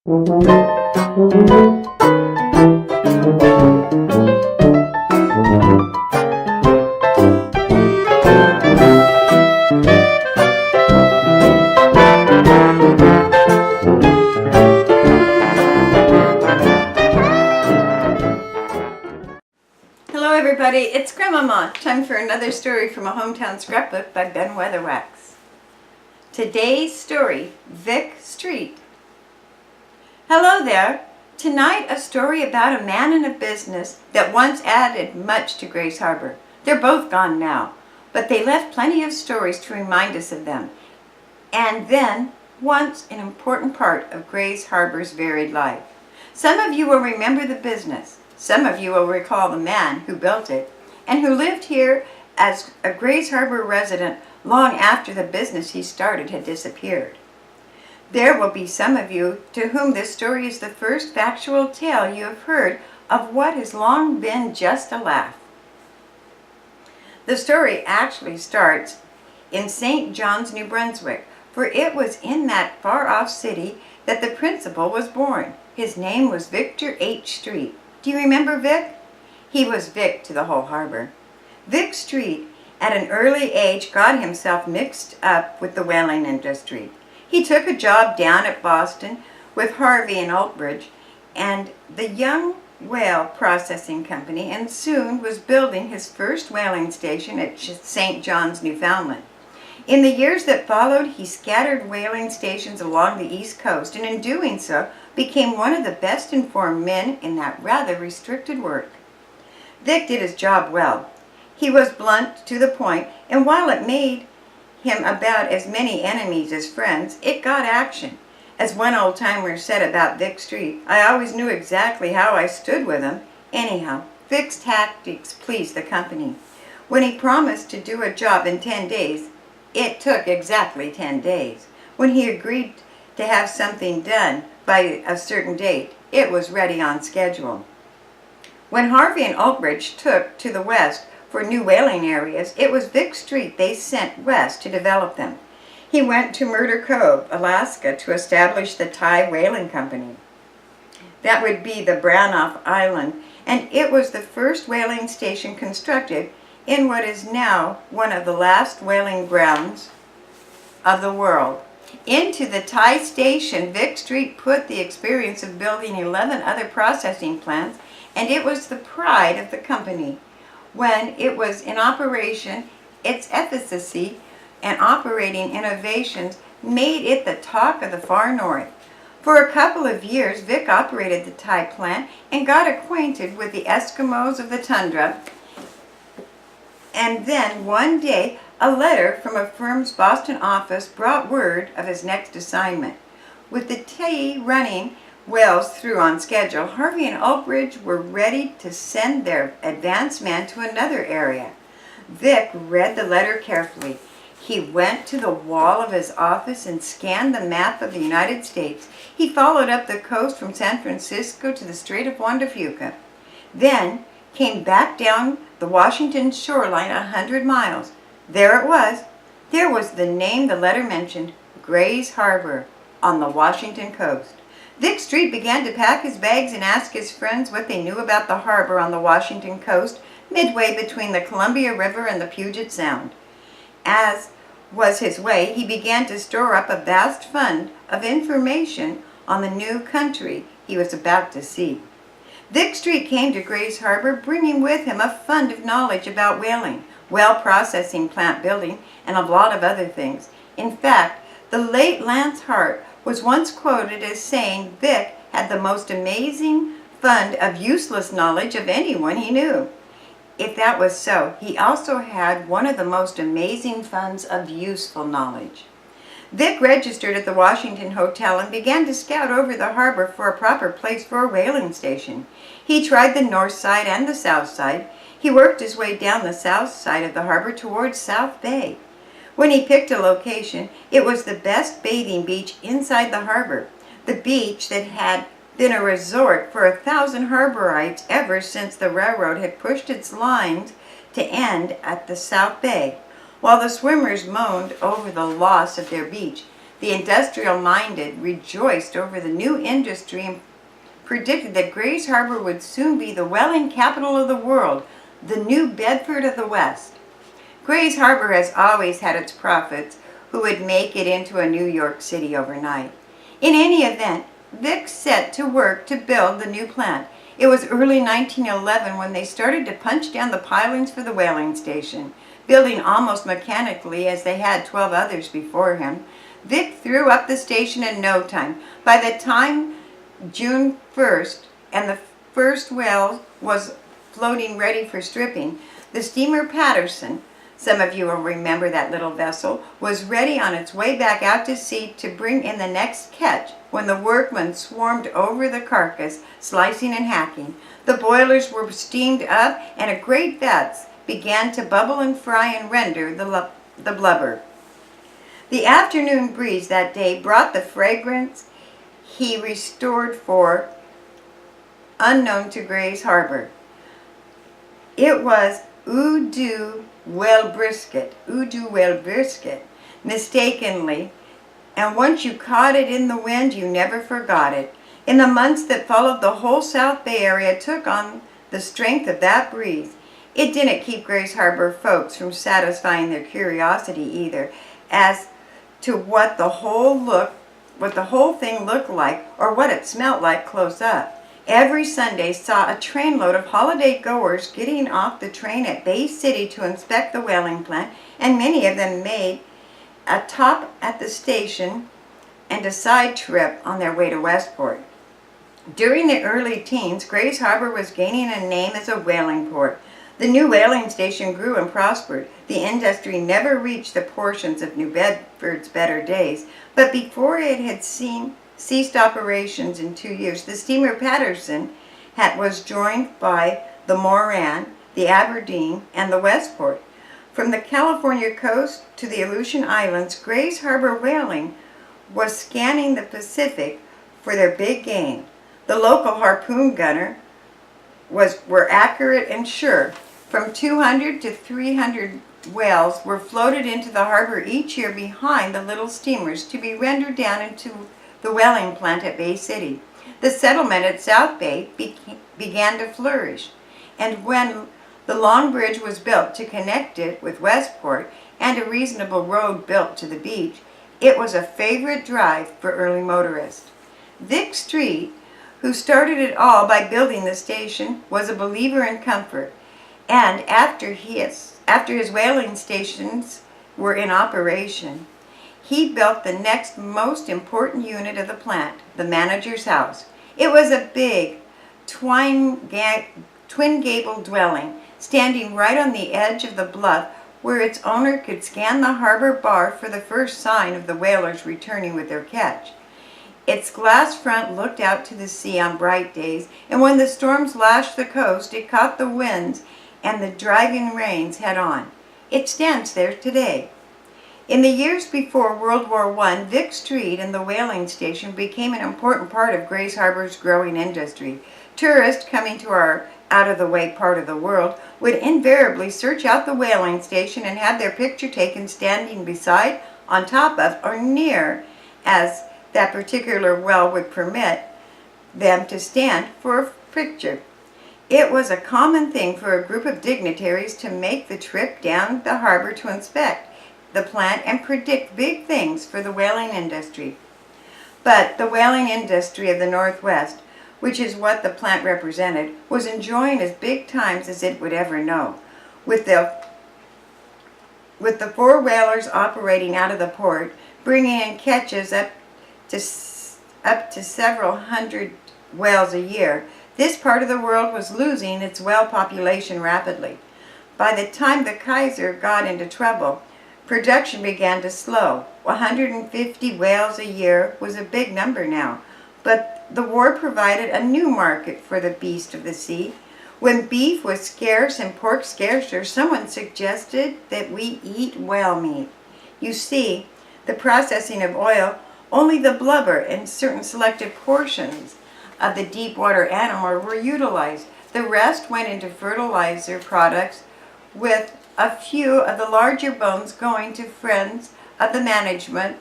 Hello everybody, it's Grandmama. Time for another story from a Hometown Scrapbook by Ben Weatherwax. Today's story, Vic Street. Hello there. Tonight a story about a man and a business that once added much to Grays Harbor. They're both gone now, but they left plenty of stories to remind us of them. And then, once an important part of Grays Harbor's varied life. Some of you will remember the business. Some of you will recall the man who built it and who lived here as a Grays Harbor resident long after the business he started had disappeared. There will be some of you to whom this story is the first factual tale you have heard of what has long been just a laugh. The story actually starts in St. John's, New Brunswick, for it was in that far-off city that the principal was born. His name was Victor H. Street. Do you remember Vic? He was Vic to the whole harbor. Vic Street, at an early age, got himself mixed up with the whaling industry. He took a job down at Boston with Harvey and Altbridge and the Young Whale Processing Company, and soon was building his first whaling station at St. John's, Newfoundland. In the years that followed, he scattered whaling stations along the East Coast, and in doing so, became one of the best informed men in that rather restricted work. Vic did his job well. He was blunt, to the point, and while it made him about as many enemies as friends, it got action. As one old-timer said about Vic Street, I always knew exactly how I stood with him. Anyhow, Vic's tactics pleased the company. When he promised to do a job in 10 days, it took exactly 10 days. When he agreed to have something done by a certain date, it was ready on schedule. When Harvey and Altbridge took to the west for new whaling areas, it was Vic Street they sent west to develop them. He went to Murder Cove, Alaska, to establish the Thai Whaling Company. That would be the Branoff Island, and it was the first whaling station constructed in what is now one of the last whaling grounds of the world. Into the Thai station, Vic Street put the experience of building 11 other processing plants, and it was the pride of the company. When it was in operation, its efficacy and operating innovations made it the talk of the far north. For a couple of years, Vic operated the Thai plant and got acquainted with the Eskimos of the tundra. And then one day, a letter from a firm's Boston office brought word of his next assignment. With the tea running whales through on schedule, Harvey and Altbridge were ready to send their advance man to another area. Vic read the letter carefully. He went to the wall of his office and scanned the map of the United States. He followed up the coast from San Francisco to the Strait of Juan de Fuca. Then came back down the Washington shoreline 100 miles. There it was. There was the name the letter mentioned, Grays Harbor, on the Washington coast. Vic Street began to pack his bags and ask his friends what they knew about the harbor on the Washington coast, midway between the Columbia River and the Puget Sound. As was his way, he began to store up a vast fund of information on the new country he was about to see. Vic Street came to Grays Harbor, bringing with him a fund of knowledge about whaling, whale processing, plant building, and a lot of other things. In fact, the late Lance Hart was once quoted as saying Vic had the most amazing fund of useless knowledge of anyone he knew. If that was so, he also had one of the most amazing funds of useful knowledge. Vic registered at the Washington Hotel and began to scout over the harbor for a proper place for a whaling station. He tried the north side and the south side. He worked his way down the south side of the harbor towards South Bay. When he picked a location, it was the best bathing beach inside the harbor, the beach that had been a resort for 1,000 harborites ever since the railroad had pushed its lines to end at the South Bay. While the swimmers moaned over the loss of their beach, The industrial-minded rejoiced over the new industry and predicted that Grays Harbor would soon be the whaling capital of the world, the New Bedford of the West. Grays Harbor has always had its prophets who would make it into a New York City overnight. In any event, Vic set to work to build the new plant. It was early 1911 when they started to punch down the pilings for the whaling station. Building almost mechanically as they had 12 others before him, Vic threw up the station in no time. By the time June 1st and the first whale was floating ready for stripping, the steamer Patterson, some of you will remember that little vessel, was ready on its way back out to sea to bring in the next catch when the workmen swarmed over the carcass, slicing and hacking. The boilers were steamed up and a great vats began to bubble and fry and render the blubber. The afternoon breeze that day brought the fragrance he restored for unknown to Grays Harbor. It was eau de whale brisket, mistakenly, and once you caught it in the wind, you never forgot it. In the months that followed, the whole South Bay area took on the strength of that breeze. It didn't keep Grays Harbor folks from satisfying their curiosity either, as to what the whole thing looked like or what it smelled like close up. Every Sunday saw a trainload of holiday goers getting off the train at Bay City to inspect the whaling plant, and many of them made a stop at the station and a side trip on their way to Westport. During the early teens, Grays Harbor was gaining a name as a whaling port. The new whaling station grew and prospered. The industry never reached the portions of New Bedford's better days, but before it had ceased operations in 2 years, the steamer Patterson was joined by the Moran, the Aberdeen, and the Westport. From the California coast to the Aleutian Islands, Grays Harbor Whaling was scanning the Pacific for their big game. The local harpoon gunner were accurate and sure. From 200 to 300 whales were floated into the harbor each year behind the little steamers to be rendered down into the whaling plant at Bay City. The settlement at South Bay began to flourish, and when the long bridge was built to connect it with Westport and a reasonable road built to the beach, it was a favorite drive for early motorists. Vic Street, who started it all by building the station, was a believer in comfort, and after his whaling stations were in operation, he built the next most important unit of the plant, the manager's house. It was a big, twin-gable dwelling, standing right on the edge of the bluff where its owner could scan the harbor bar for the first sign of the whalers returning with their catch. Its glass front looked out to the sea on bright days, and when the storms lashed the coast, it caught the winds and the driving rains head on. It stands there today. In the years before World War I, Vic Street and the whaling station became an important part of Grays Harbor's growing industry. Tourists coming to our out-of-the-way part of the world would invariably search out the whaling station and have their picture taken standing beside, on top of, or near, as that particular well would permit them to stand for a picture. It was a common thing for a group of dignitaries to make the trip down the harbor to inspect the plant and predict big things for the whaling industry. But the whaling industry of the Northwest, which is what the plant represented, was enjoying as big times as it would ever know. With the 4 whalers operating out of the port, bringing in catches up to several hundred whales a year, this part of the world was losing its whale population rapidly. By the time the Kaiser got into trouble, production began to slow. 150 whales a year was a big number now, but the war provided a new market for the beast of the sea. When beef was scarce and pork scarcer, someone suggested that we eat whale meat. You see, the processing of oil, only the blubber and certain selected portions of the deep water animal were utilized. The rest went into fertilizer products, with a few of the larger bones going to friends of the management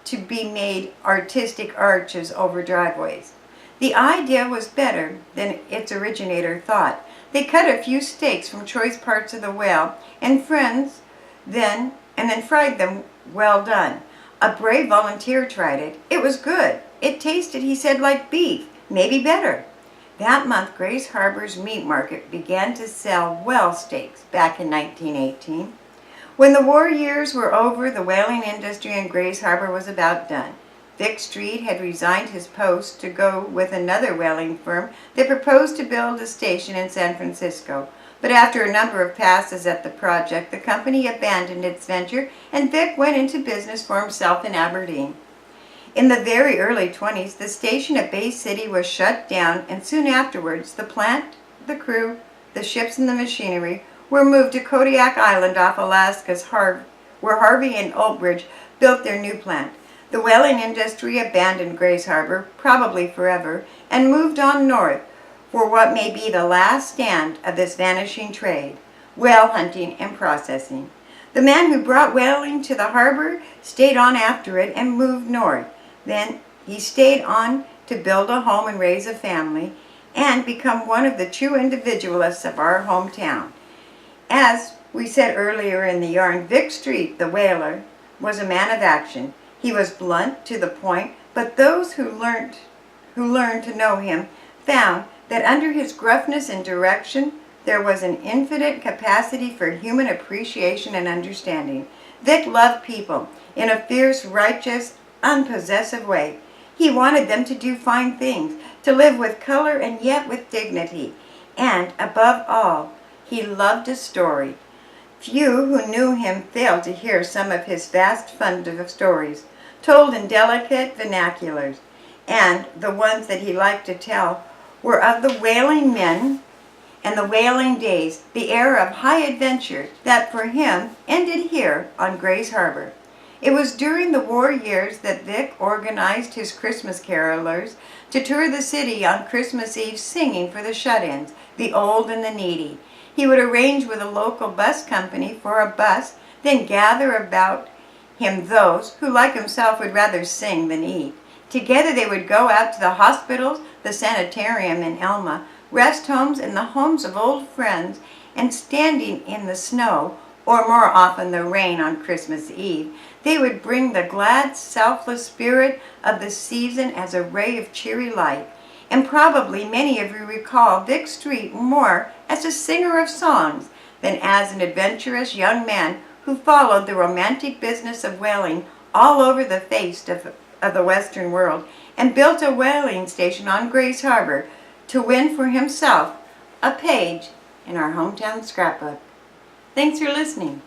to be made artistic arches over driveways. The idea was better than its originator thought. They cut a few steaks from choice parts of the whale and then fried them well done. A brave volunteer tried it. It was good. It tasted, he said, like beef, maybe better. That month, Grace Harbor's meat market began to sell whale steaks back in 1918. When the war years were over, the whaling industry in Grace Harbor was about done. Vic Street had resigned his post to go with another whaling firm that proposed to build a station in San Francisco. But after a number of passes at the project, the company abandoned its venture and Vic went into business for himself in Aberdeen. In the very early 20s, the station at Bay City was shut down, and soon afterwards, the plant, the crew, the ships, and the machinery were moved to Kodiak Island off Alaska's where Harvey and Oldbridge built their new plant. The whaling industry abandoned Grace Harbor, probably forever, and moved on north for what may be the last stand of this vanishing trade, whale hunting and processing. The man who brought whaling to the harbor stayed on after it and moved north. Then he stayed on to build a home and raise a family and become one of the true individualists of our hometown. As we said earlier in the yarn, Vic Street, the whaler, was a man of action. He was blunt, to the point, but those who learned to know him found that under his gruffness and direction there was an infinite capacity for human appreciation and understanding. Vic loved people in a fierce, righteous, unpossessive way. He wanted them to do fine things, to live with color and yet with dignity. And, above all, he loved a story. Few who knew him failed to hear some of his vast fund of stories, told in delicate vernaculars, and the ones that he liked to tell were of the whaling men and the whaling days, the era of high adventure that for him ended here on Grace Harbor. It was during the war years that Vic organized his Christmas carolers to tour the city on Christmas Eve singing for the shut-ins, the old and the needy. He would arrange with a local bus company for a bus, then gather about him those who, like himself, would rather sing than eat. Together they would go out to the hospitals, the sanitarium in Elma, rest homes, and the homes of old friends, and standing in the snow, or more often the rain on Christmas Eve, they would bring the glad, selfless spirit of the season as a ray of cheery light. And probably many of you recall Vic Street more as a singer of songs than as an adventurous young man who followed the romantic business of whaling all over the face of the Western world and built a whaling station on Grace Harbor to win for himself a page in our hometown scrapbook. Thanks for listening.